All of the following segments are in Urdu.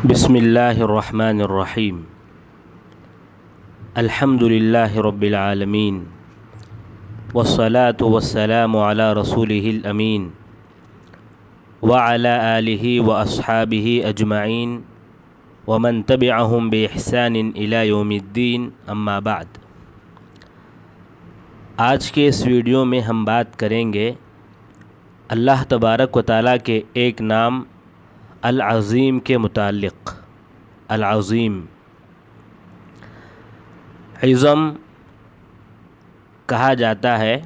بسم اللہ الرحمن الرحیم الحمد للہ رب العالمین والصلاة والسلام علی رسولہ الامین وعلی آلہ واصحابہ اجمعین ومن تبعہم بإحسان الی یوم الدین اما بعد۔ آج کے اس ویڈیو میں ہم بات کریں گے اللہ تبارک و تعالیٰ کے ایک نام العظیم کے متعلق۔ العظیم، عظم کہا جاتا ہے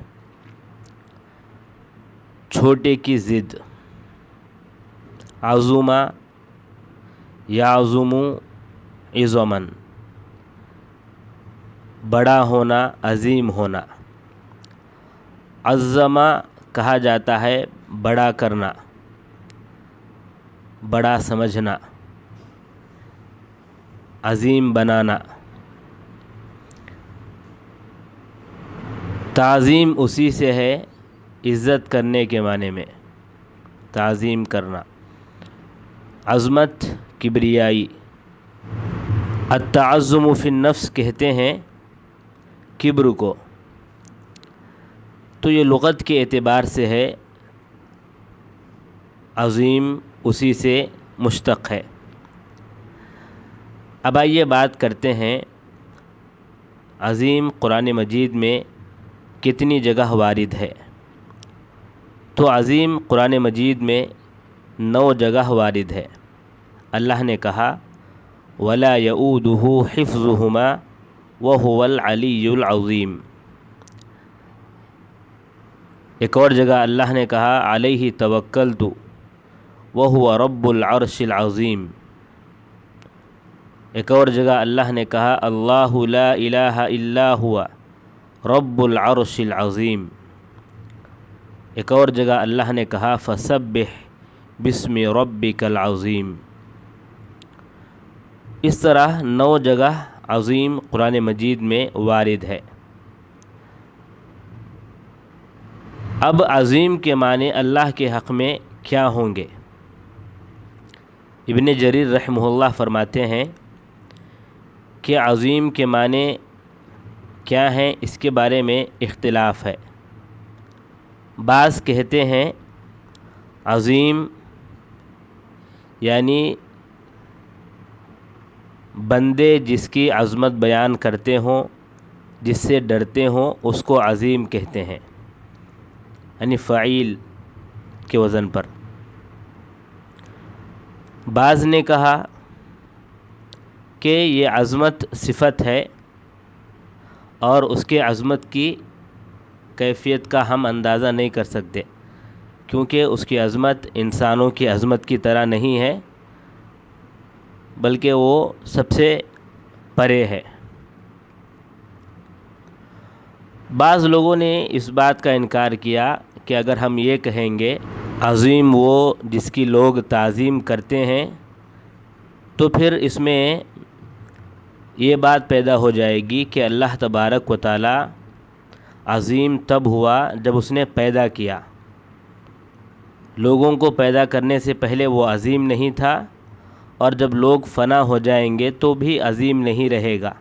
چھوٹے کی ضد، عظم یعظم عظما، بڑا ہونا، عظیم ہونا۔ عظم کہا جاتا ہے بڑا کرنا، بڑا سمجھنا، عظیم بنانا۔ تعظیم اسی سے ہے، عزت کرنے کے معنی میں تعظیم کرنا، عظمت، کبریائی۔ التعظم فی النفس کہتے ہیں کبر کو، تو یہ لغت کے اعتبار سے ہے، عظیم اسی سے مشتق ہے۔ اب آئیے بات کرتے ہیں عظیم قرآن مجید میں کتنی جگہ وارد ہے۔ تو عظیم قرآن مجید میں 9 جگہ وارد ہے۔ اللہ نے کہا وَلَا يَؤُودُهُ حِفْظُهُمَا وَهُوَ الْعَلِيُّ الْعَظِيمُ۔ ایک اور جگہ اللہ نے کہا عَلَيْهِ تَوَكَّلْتُ وَهُوَ رَبُّ الْعَرْشِ الْعَظِيمِ۔ ایک اور جگہ اللہ نے کہا اللہ لا الہ الا ہوا رب العرش العظیم۔ ایک اور جگہ اللہ نے کہا فسبح باسم ربک العظیم۔ اس طرح 9 جگہ عظیم قرآن مجید میں وارد ہے۔ اب عظیم کے معنی اللہ کے حق میں کیا ہوں گے؟ ابن جریر رحمہ اللہ فرماتے ہیں کہ عظیم کے معنی کیا ہیں، اس کے بارے میں اختلاف ہے۔ بعض کہتے ہیں عظیم یعنی بندے جس کی عظمت بیان کرتے ہوں، جس سے ڈرتے ہوں، اس کو عظیم کہتے ہیں، یعنی فعیل کے وزن پر۔ بعض نے کہا کہ یہ عظمت صفت ہے اور اس کے عظمت کی کیفیت کا ہم اندازہ نہیں کر سکتے، کیونکہ اس کی عظمت انسانوں کی عظمت کی طرح نہیں ہے، بلکہ وہ سب سے پرے ہے۔ بعض لوگوں نے اس بات کا انکار کیا کہ اگر ہم یہ کہیں گے عظیم وہ جس کی لوگ تعظیم کرتے ہیں، تو پھر اس میں یہ بات پیدا ہو جائے گی کہ اللہ تبارک و تعالی عظیم تب ہوا جب اس نے پیدا کیا۔ لوگوں کو پیدا کرنے سے پہلے وہ عظیم نہیں تھا، اور جب لوگ فنا ہو جائیں گے تو بھی عظیم نہیں رہے گا۔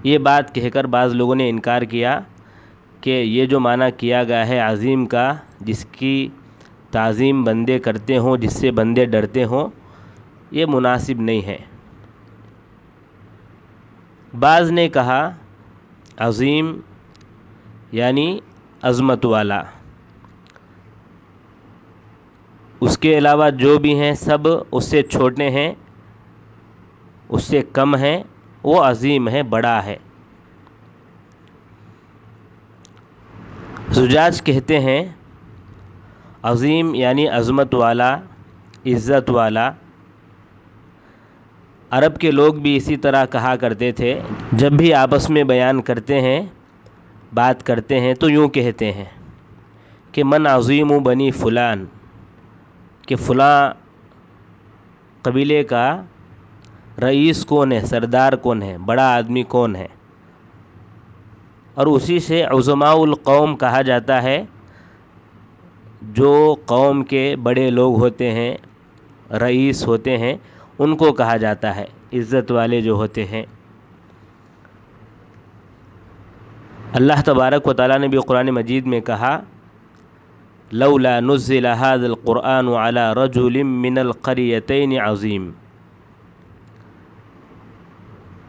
یہ بات کہہ کر بعض لوگوں نے انکار کیا کہ یہ جو معنی کیا گیا ہے عظیم کا، جس کی تعظیم بندے کرتے ہوں، جس سے بندے ڈرتے ہوں، یہ مناسب نہیں ہے۔ بعض نے کہا عظیم یعنی عظمت والا، اس کے علاوہ جو بھی ہیں سب اس سے چھوٹے ہیں، اس سے کم ہیں، وہ عظیم ہے، بڑا ہے۔ زجاج کہتے ہیں عظیم یعنی عظمت والا، عزت والا۔ عرب کے لوگ بھی اسی طرح کہا کرتے تھے، جب بھی آپس میں بیان کرتے ہیں، بات کرتے ہیں تو یوں کہتے ہیں کہ من عظیم بنی فلان، کہ فلاں قبیلے کا رئیس کون ہے، سردار کون ہے، بڑا آدمی کون ہے۔ اور اسی سے عظماء القوم کہا جاتا ہے، جو قوم کے بڑے لوگ ہوتے ہیں، رئیس ہوتے ہیں ان کو کہا جاتا ہے، عزت والے جو ہوتے ہیں۔ اللہ تبارک و تعالیٰ نے بھی قرآن مجید میں کہا لولا نزل هذا القرآن على رجل من القريتين عظیم،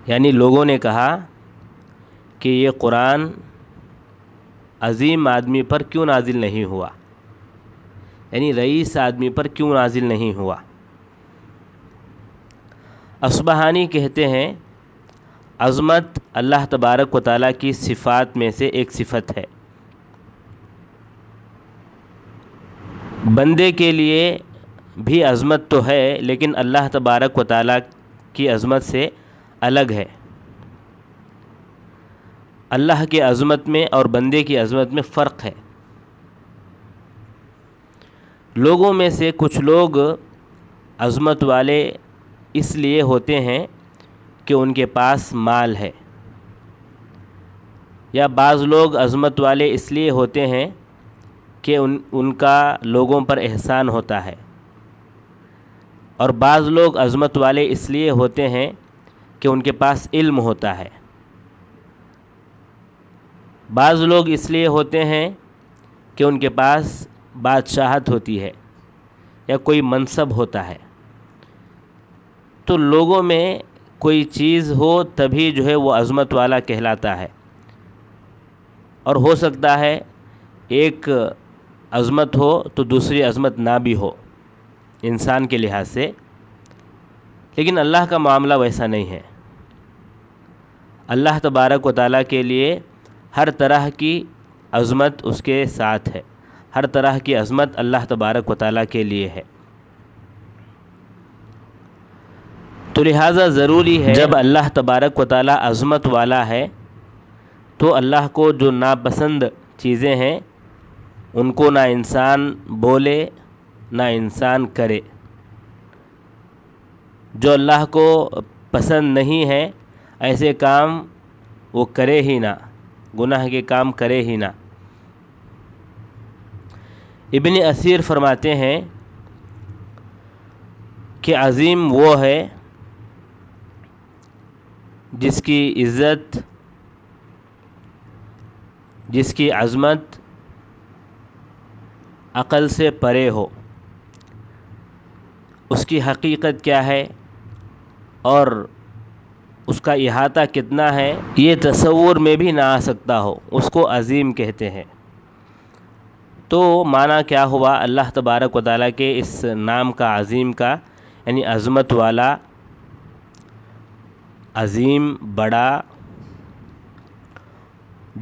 یعنی لوگوں نے کہا کہ یہ قرآن عظیم آدمی پر کیوں نازل نہیں ہوا، یعنی رئیس آدمی پر کیوں نازل نہیں ہوا۔ اصبہانی کہتے ہیں عظمت اللہ تبارک و تعالیٰ کی صفات میں سے ایک صفت ہے۔ بندے کے لیے بھی عظمت تو ہے لیکن اللہ تبارک و تعالیٰ کی عظمت سے الگ ہے۔ اللہ کی عظمت میں اور بندے کی عظمت میں فرق ہے۔ لوگوں میں سے کچھ لوگ عظمت والے اس لیے ہوتے ہیں کہ ان کے پاس مال ہے، یا بعض لوگ عظمت والے اس لیے ہوتے ہیں کہ ان کا لوگوں پر احسان ہوتا ہے، اور بعض لوگ عظمت والے اس لیے ہوتے ہیں کہ ان کے پاس علم ہوتا ہے، بعض لوگ اس لیے ہوتے ہیں کہ ان کے پاس بادشاہت ہوتی ہے یا کوئی منصب ہوتا ہے۔ تو لوگوں میں کوئی چیز ہو تبھی جو ہے وہ عظمت والا کہلاتا ہے، اور ہو سکتا ہے ایک عظمت ہو تو دوسری عظمت نہ بھی ہو انسان کے لحاظ سے، لیکن اللہ کا معاملہ ویسا نہیں ہے۔ اللہ تبارک و تعالیٰ کے لیے ہر طرح کی عظمت اس کے ساتھ ہے، ہر طرح کی عظمت اللہ تبارک و تعالیٰ کے لیے ہے۔ تو لہٰذا ضروری ہے جب اللہ تبارک و تعالیٰ عظمت والا ہے تو اللہ کو جو ناپسند چیزیں ہیں ان کو نہ انسان بولے نہ انسان کرے، جو اللہ کو پسند نہیں ہے ایسے کام وہ کرے ہی نہ، گناہ کے کام کرے ہی نہ۔ ابن اسیر فرماتے ہیں کہ عظیم وہ ہے جس کی عزت، جس کی عظمت عقل سے پرے ہو، اس کی حقیقت کیا ہے اور اس کا احاطہ کتنا ہے یہ تصور میں بھی نہ آ سکتا ہو، اس کو عظیم کہتے ہیں۔ تو معنی کیا ہوا اللہ تبارک و تعالیٰ کے اس نام کا عظیم کا، یعنی عظمت والا، عظیم، بڑا،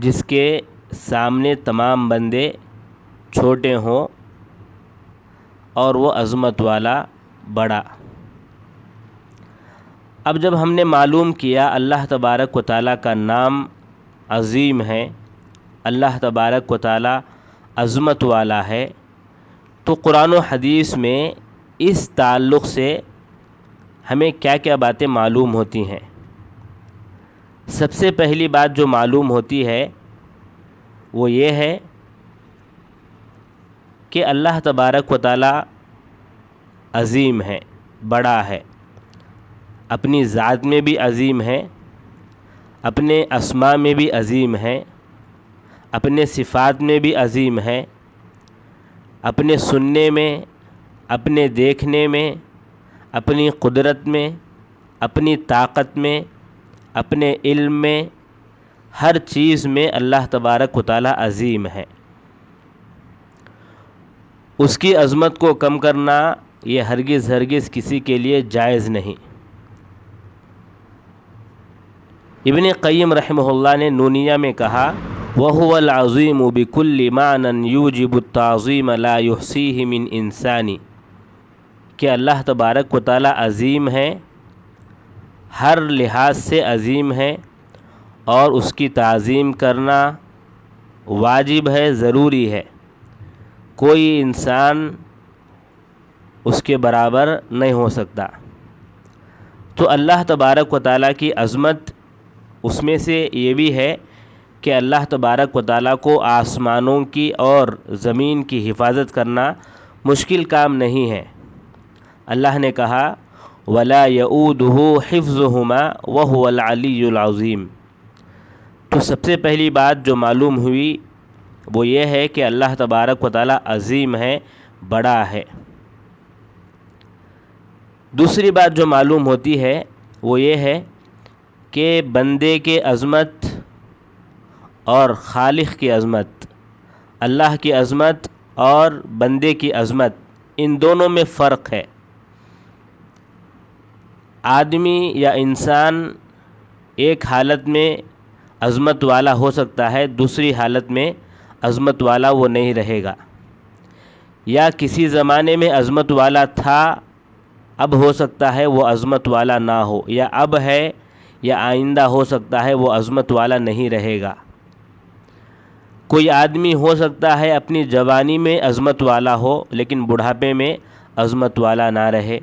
جس کے سامنے تمام بندے چھوٹے ہوں اور وہ عظمت والا بڑا۔ اب جب ہم نے معلوم کیا اللہ تبارک و تعالیٰ کا نام عظیم ہے، اللہ تبارک و تعالیٰ عظمت والا ہے، تو قرآن و حدیث میں اس تعلق سے ہمیں کیا کیا باتیں معلوم ہوتی ہیں؟ سب سے پہلی بات جو معلوم ہوتی ہے وہ یہ ہے کہ اللہ تبارک و تعالیٰ عظیم ہے، بڑا ہے، اپنی ذات میں بھی عظیم ہے، اپنے اسماء میں بھی عظیم ہے، اپنے صفات میں بھی عظیم ہے، اپنے سننے میں، اپنے دیکھنے میں، اپنی قدرت میں، اپنی طاقت میں، اپنے علم میں، ہر چیز میں اللہ تبارک و تعالیٰ عظیم ہے۔ اس کی عظمت کو کم کرنا یہ ہرگز کسی کے لیے جائز نہیں۔ ابن قیم رحمہ اللہ نے نونیہ میں کہا وَهُوَ الْعَظِيمُ بِكُلِّ مَعْنًى يُوجِبُ التَّعْظِيمَ لَا يُحْصِيهِ مِنْ إِنسَانٍ، کہ اللہ تبارک و تعالیٰ عظیم ہے، ہر لحاظ سے عظیم ہے، اور اس کی تعظیم کرنا واجب ہے، ضروری ہے، کوئی انسان اس کے برابر نہیں ہو سکتا۔ تو اللہ تبارک و تعالیٰ کی عظمت اس میں سے یہ بھی ہے کہ اللہ تبارک و تعالیٰ کو آسمانوں کی اور زمین کی حفاظت کرنا مشکل کام نہیں ہے۔ اللہ نے کہا وَلَا يَؤُودُهُ حِفْظُهُمَا وَهُوَ الْعَلِيُّ الْعَظِيمُ۔ تو سب سے پہلی بات جو معلوم ہوئی وہ یہ ہے کہ اللہ تبارک و تعالی عظیم ہے، بڑا ہے۔ دوسری بات جو معلوم ہوتی ہے وہ یہ ہے کہ بندے کے عظمت اور خالق کی عظمت، اللہ کی عظمت اور بندے کی عظمت، ان دونوں میں فرق ہے۔ آدمی یا انسان ایک حالت میں عظمت والا ہو سکتا ہے، دوسری حالت میں عظمت والا وہ نہیں رہے گا، یا کسی زمانے میں عظمت والا تھا، اب ہو سکتا ہے وہ عظمت والا نہ ہو، یا اب ہے یا آئندہ ہو سکتا ہے وہ عظمت والا نہیں رہے گا۔ کوئی آدمی ہو سکتا ہے اپنی جوانی میں عظمت والا ہو لیکن بڑھاپے میں عظمت والا نہ رہے۔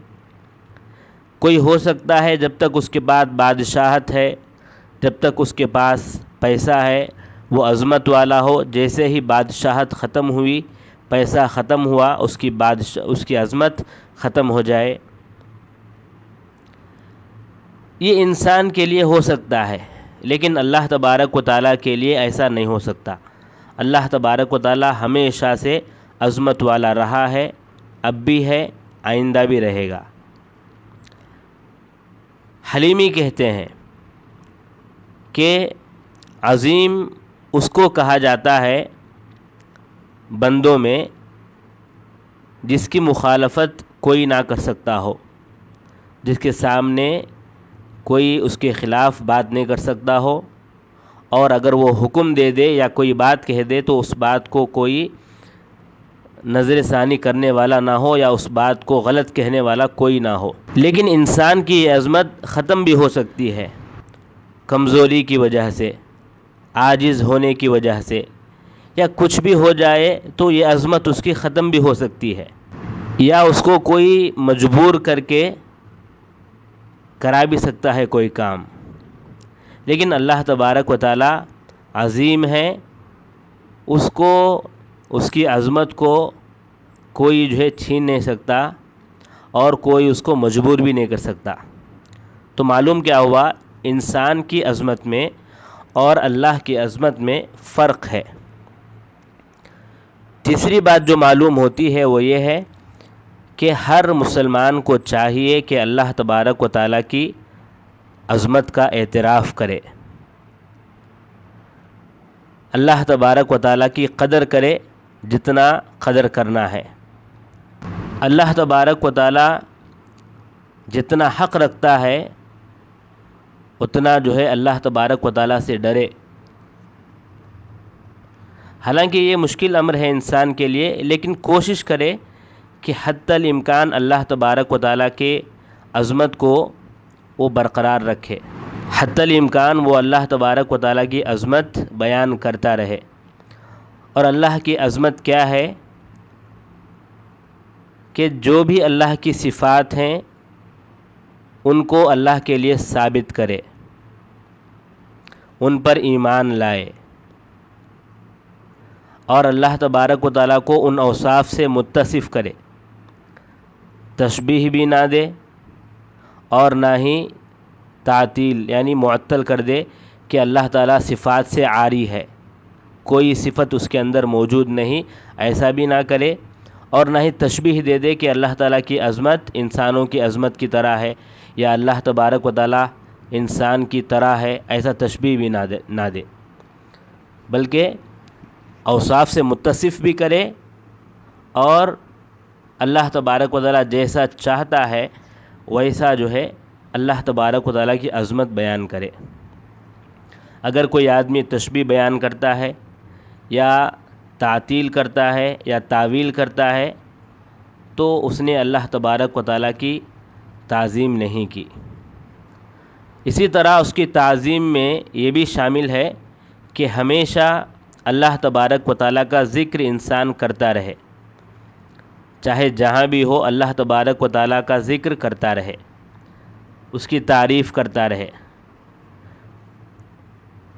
کوئی ہو سکتا ہے جب تک اس کے بعد بادشاہت ہے، جب تک اس کے پاس پیسہ ہے وہ عظمت والا ہو، جیسے ہی بادشاہت ختم ہوئی، پیسہ ختم ہوا، اس کی عظمت ختم ہو جائے۔ یہ انسان کے لیے ہو سکتا ہے، لیکن اللہ تبارک و تعالیٰ کے لیے ایسا نہیں ہو سکتا۔ اللہ تبارک و تعالیٰ ہمیشہ سے عظمت والا رہا ہے، اب بھی ہے، آئندہ بھی رہے گا۔ حلیمی کہتے ہیں کہ عظیم اس کو کہا جاتا ہے بندوں میں جس کی مخالفت کوئی نہ کر سکتا ہو، جس کے سامنے کوئی اس کے خلاف بات نہیں کر سکتا ہو، اور اگر وہ حکم دے دے یا کوئی بات کہہ دے تو اس بات کو کوئی نظر ثانی کرنے والا نہ ہو یا اس بات کو غلط کہنے والا کوئی نہ ہو۔ لیکن انسان کی یہ عظمت ختم بھی ہو سکتی ہے، کمزوری کی وجہ سے، عاجز ہونے کی وجہ سے، یا کچھ بھی ہو جائے تو یہ عظمت اس کی ختم بھی ہو سکتی ہے، یا اس کو کوئی مجبور کر کے کرا بھی سکتا ہے کوئی کام۔ لیکن اللہ تبارک و تعالی عظیم ہے، اس کو، اس کی عظمت کو کوئی جو ہے چھین نہیں سکتا اور کوئی اس کو مجبور بھی نہیں کر سکتا۔ تو معلوم کیا ہوا؟ انسان کی عظمت میں اور اللہ کی عظمت میں فرق ہے۔ تیسری بات جو معلوم ہوتی ہے وہ یہ ہے کہ ہر مسلمان کو چاہیے کہ اللہ تبارک و تعالیٰ کی عظمت کا اعتراف کرے، اللہ تبارک و تعالیٰ کی قدر کرے جتنا قدر کرنا ہے۔ اللہ تبارک و تعالیٰ جتنا حق رکھتا ہے اتنا جو ہے اللہ تبارک و تعالیٰ سے ڈرے۔ حالانکہ یہ مشکل امر ہے انسان کے لیے، لیکن کوشش کرے کہ حتی الامکان اللہ تبارک و تعالیٰ کے عظمت کو وہ برقرار رکھے، حتی الامکان وہ اللہ تبارک و تعالیٰ کی عظمت بیان کرتا رہے۔ اور اللہ کی عظمت کیا ہے کہ جو بھی اللہ کی صفات ہیں ان کو اللہ کے لیے ثابت کرے، ان پر ایمان لائے، اور اللہ تبارک و تعالیٰ کو ان اوصاف سے متصف کرے، تشبیہ بھی نہ دے اور نہ ہی تعطیل یعنی معطل کر دے کہ اللہ تعالیٰ صفات سے عاری ہے، کوئی صفت اس کے اندر موجود نہیں، ایسا بھی نہ کرے، اور نہ ہی تشبیہ دے دے کہ اللہ تعالیٰ کی عظمت انسانوں کی عظمت کی طرح ہے یا اللہ تبارک و تعالیٰ انسان کی طرح ہے، ایسا تشبیہ بھی نہ دے، بلکہ اوصاف سے متصف بھی کرے اور اللہ تبارک و تعالیٰ جیسا چاہتا ہے ویسا جو ہے اللہ تبارک و تعالیٰ کی عظمت بیان کرے۔ اگر کوئی آدمی تشبیہ بیان کرتا ہے یا تعطیل کرتا ہے یا تاویل کرتا ہے تو اس نے اللہ تبارک و تعالیٰ کی تعظیم نہیں کی۔ اسی طرح اس کی تعظیم میں یہ بھی شامل ہے کہ ہمیشہ اللہ تبارک و تعالیٰ کا ذکر انسان کرتا رہے، چاہے جہاں بھی ہو اللہ تبارک و تعالیٰ کا ذکر کرتا رہے، اس کی تعریف کرتا رہے،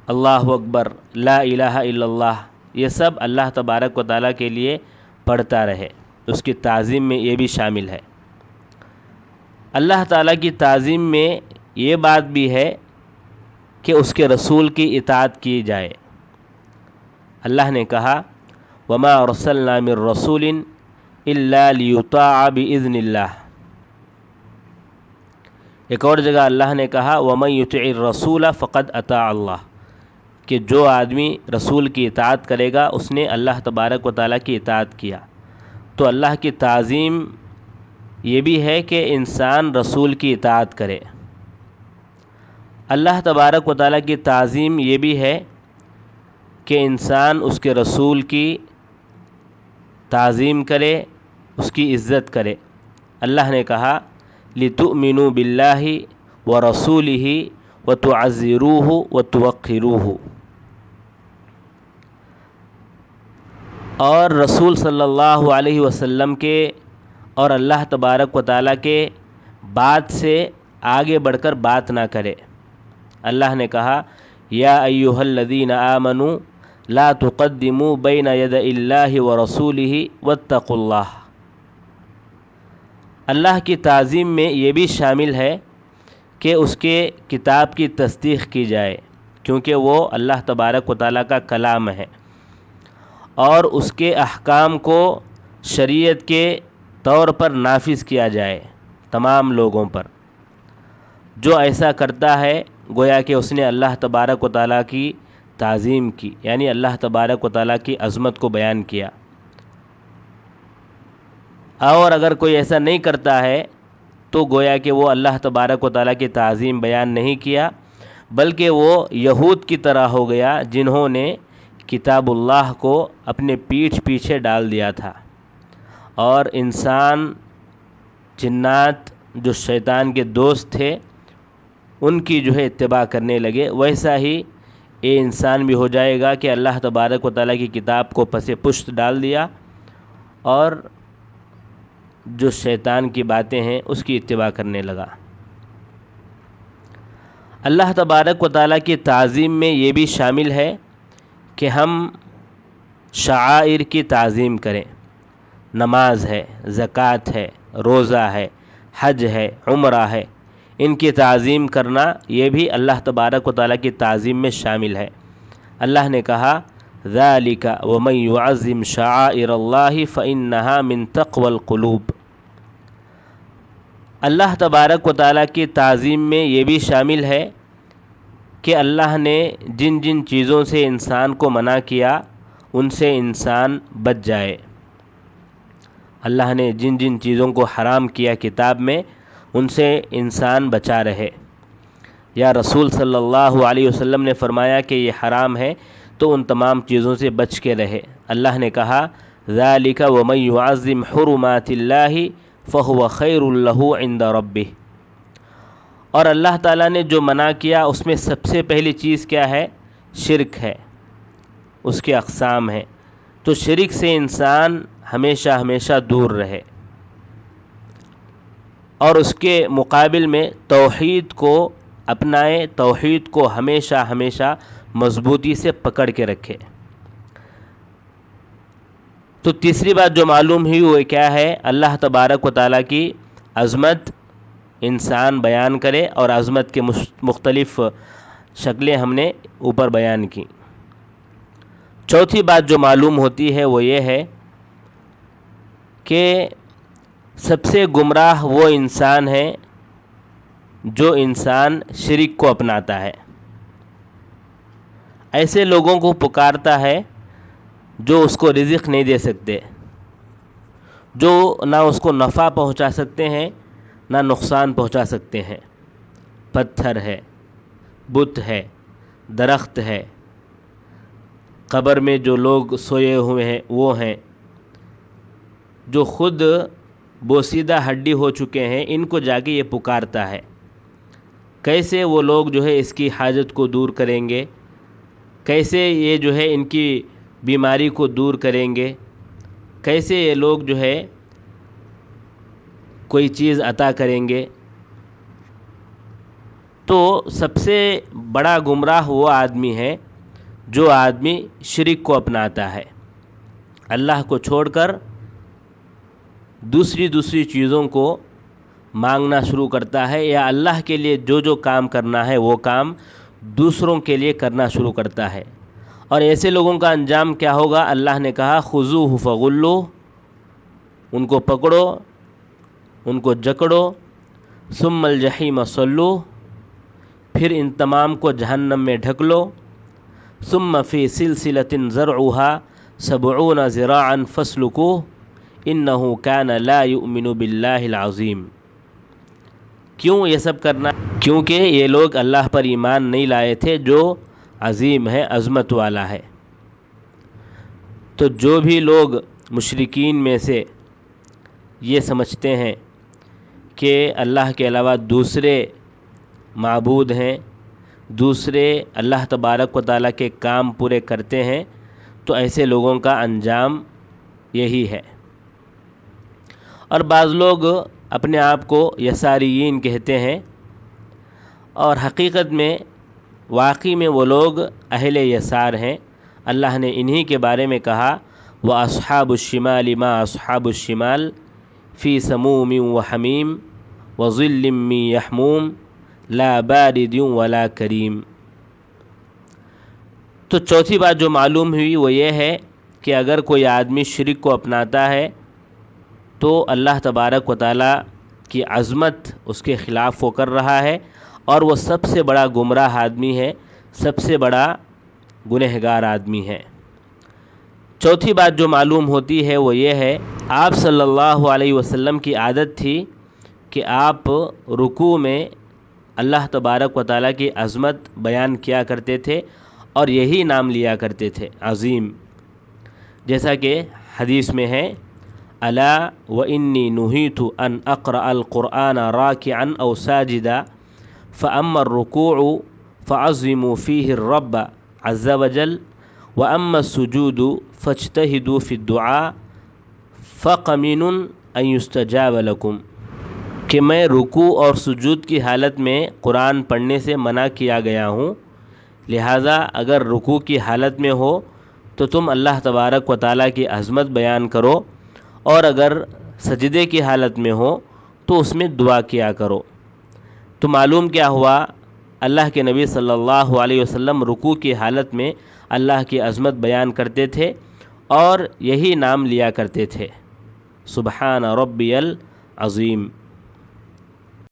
اللہ اکبر، لا الہ الا اللہ، یہ سب اللہ تبارک و تعالیٰ کے لیے پڑھتا رہے، اس کی تعظیم میں یہ بھی شامل ہے۔ اللہ تعالیٰ کی تعظیم میں یہ بات بھی ہے کہ اس کے رسول کی اطاعت کی جائے۔ اللہ نے کہا وما ارسلنا من رسول الا لیطاع باذن اللہ۔ ایک اور جگہ اللہ نے کہا ومن یطع الرسول فقد اطاع اللہ، کہ جو آدمی رسول کی اطاعت کرے گا اس نے اللہ تبارک و تعالیٰ کی اطاعت کیا۔ تو اللہ کی تعظیم یہ بھی ہے کہ انسان رسول کی اطاعت کرے۔ اللہ تبارک و تعالیٰ کی تعظیم یہ بھی ہے کہ انسان اس کے رسول کی تعظیم کرے، اس کی عزت کرے۔ اللہ نے کہا لِتُؤْمِنُوا بِاللَّهِ وَرَسُولِهِ وَتُعَزِّرُوهُ وَتُوَقِّرُوهُ، اور رسول صلی اللہ علیہ وسلم کے اور اللہ تبارک و تعالیٰ کے بات سے آگے بڑھ کر بات نہ کرے۔ اللہ نے کہا یا ایھا الذین آمنوا لا تقدموا بین یدی اللہ ورسولہ واتقوا اللہ۔ اللہ کی تعظیم میں یہ بھی شامل ہے کہ اس کے کتاب کی تصدیق کی جائے، کیونکہ وہ اللہ تبارک و تعالیٰ کا کلام ہے، اور اس کے احکام کو شریعت کے طور پر نافذ کیا جائے تمام لوگوں پر۔ جو ایسا کرتا ہے گویا کہ اس نے اللہ تبارک و تعالیٰ کی تعظیم کی، یعنی اللہ تبارک و تعالیٰ کی عظمت کو بیان کیا۔ اور اگر کوئی ایسا نہیں کرتا ہے تو گویا کہ وہ اللہ تبارک و تعالیٰ کی تعظیم بیان نہیں کیا، بلکہ وہ یہود کی طرح ہو گیا جنہوں نے کتاب اللہ کو اپنے پیٹھ پیچھے ڈال دیا تھا، اور انسان جنات جو شیطان کے دوست تھے ان کی جو ہے اتباع کرنے لگے۔ ویسا ہی یہ انسان بھی ہو جائے گا کہ اللہ تبارک و تعالیٰ کی کتاب کو پس پشت ڈال دیا اور جو شیطان کی باتیں ہیں اس کی اتباع کرنے لگا۔ اللہ تبارک و تعالیٰ کی تعظیم میں یہ بھی شامل ہے کہ ہم شعائر کی تعظیم کریں۔ نماز ہے، زکوٰۃ ہے، روزہ ہے، حج ہے، عمرہ ہے، ان کی تعظیم کرنا یہ بھی اللہ تبارک و تعالیٰ کی تعظیم میں شامل ہے۔ اللہ نے کہا ذَلِكَ وَمَن يُعَظِّمْ شَعَائِرَ اللَّهِ فَإِنَّهَا مِن تَقْوَى الْقُلُوبِ۔ اللہ تبارک و تعالیٰ کی تعظیم میں یہ بھی شامل ہے کہ اللہ نے جن جن چیزوں سے انسان کو منع کیا ان سے انسان بچ جائے۔ اللہ نے جن جن چیزوں کو حرام کیا کتاب میں ان سے انسان بچا رہے۔ یا رسول صلی اللہ علیہ وسلم نے فرمایا کہ یہ حرام ہے تو ان تمام چیزوں سے بچ کے رہے۔ اللہ نے کہا ذَلِكَ وَمَن يُعَظِّمْ حُرُمَاتِ اللَّهِ فَهُوَ خَيْرٌ لَهُ عِندَ رَبِّهِ۔ اور اللہ تعالیٰ نے جو منع کیا اس میں سب سے پہلی چیز کیا ہے؟ شرک ہے، اس کے اقسام ہیں، تو شرک سے انسان ہمیشہ ہمیشہ دور رہے، اور اس کے مقابل میں توحید کو اپنائے، توحید کو ہمیشہ ہمیشہ مضبوطی سے پکڑ کے رکھے۔ تو تیسری بات جو معلوم ہوئی وہ کیا ہے؟ اللہ تبارک و تعالیٰ کی عظمت انسان بیان کرے، اور عظمت کے مختلف شکلیں ہم نے اوپر بیان کی۔ چوتھی بات جو معلوم ہوتی ہے وہ یہ ہے کہ سب سے گمراہ وہ انسان ہے جو انسان شرک کو اپناتا ہے، ایسے لوگوں کو پکارتا ہے جو اس کو رزق نہیں دے سکتے، جو نہ اس کو نفع پہنچا سکتے ہیں نہ نقصان پہنچا سکتے ہیں۔ پتھر ہے، بت ہے، درخت ہے، قبر میں جو لوگ سوئے ہوئے ہیں وہ ہیں، جو خود بوسیدہ ہڈی ہو چکے ہیں، ان کو جا کے یہ پکارتا ہے۔ کیسے وہ لوگ جو ہے اس کی حاجت کو دور کریں گے؟ کیسے یہ جو ہے ان کی بیماری کو دور کریں گے؟ کیسے یہ لوگ جو ہے کوئی چیز عطا کریں گے؟ تو سب سے بڑا گمراہ وہ آدمی ہے جو آدمی شرک کو اپناتا ہے، اللہ کو چھوڑ کر دوسری چیزوں کو مانگنا شروع کرتا ہے یا اللہ کے لیے جو جو کام کرنا ہے وہ کام دوسروں کے لیے کرنا شروع کرتا ہے۔ اور ایسے لوگوں کا انجام کیا ہوگا؟ اللہ نے کہا خذوہ فغلو، ان کو پکڑو، ان کو جکڑو، ثم الجحیم صلو، پھر ان تمام کو جہنم میں ڈھک لو، ثم فی سلسلۃ ذرعها 70 ذراعا فاسلکوہ انہ کان لا یؤمن باللہ العظیم۔ کیوں یہ سب کرنا؟ کیونکہ یہ لوگ اللہ پر ایمان نہیں لائے تھے جو عظیم ہے، عظمت والا ہے۔ تو جو بھی لوگ مشرکین میں سے یہ سمجھتے ہیں کہ اللہ کے علاوہ دوسرے معبود ہیں، دوسرے اللہ تبارک و تعالیٰ کے کام پورے کرتے ہیں، تو ایسے لوگوں کا انجام یہی ہے۔ اور بعض لوگ اپنے آپ کو یساریین کہتے ہیں، اور حقیقت میں واقعی میں وہ لوگ اہل یسار ہیں۔ اللہ نے انہی کے بارے میں کہا وَأَصْحَابُ الشِّمَالِ مَا أَصْحَابُ الشِّمَالِ فِي سَمُومٍ وَحَمِيمٍ وَظِلٍّ مِّن يَحْمُومٍ لَا بَارِدٍ وَلَا كَرِيمٍ۔ تو چوتھی بات جو معلوم ہوئی وہ یہ ہے کہ اگر کوئی آدمی شرک کو اپناتا ہے تو اللہ تبارک و تعالیٰ کی عظمت اس کے خلاف وہ کر رہا ہے، اور وہ سب سے بڑا گمراہ آدمی ہے، سب سے بڑا گنہگار آدمی ہے۔ چوتھی بات جو معلوم ہوتی ہے وہ یہ ہے، آپ صلی اللہ علیہ وسلم کی عادت تھی کہ آپ رکوع میں اللہ تبارک و تعالیٰ کی عظمت بیان کیا کرتے تھے اور یہی نام لیا کرتے تھے، عظیم، جیسا کہ حدیث میں ہے الا وانی نہیت ان اقرأ القرآن راکعا او ساجدا فاما الرکوع فعظموا فیہ الرب عز وجل واما السجود فاجتہدوا فی الدعاء فقمن ان یستجاب لکم، کہ میں رکوع اور سجود کی حالت میں قرآن پڑھنے سے منع کیا گیا ہوں، لہٰذا اگر رکوع کی حالت میں ہو تو تم اللہ تبارک و تعالیٰ کی عظمت بیان کرو، اور اگر سجدے کی حالت میں ہو تو اس میں دعا کیا کرو۔ تو معلوم کیا ہوا؟ اللہ کے نبی صلی اللہ علیہ وسلم رکوع کی حالت میں اللہ کی عظمت بیان کرتے تھے اور یہی نام لیا کرتے تھے، سبحان ربی العظیم۔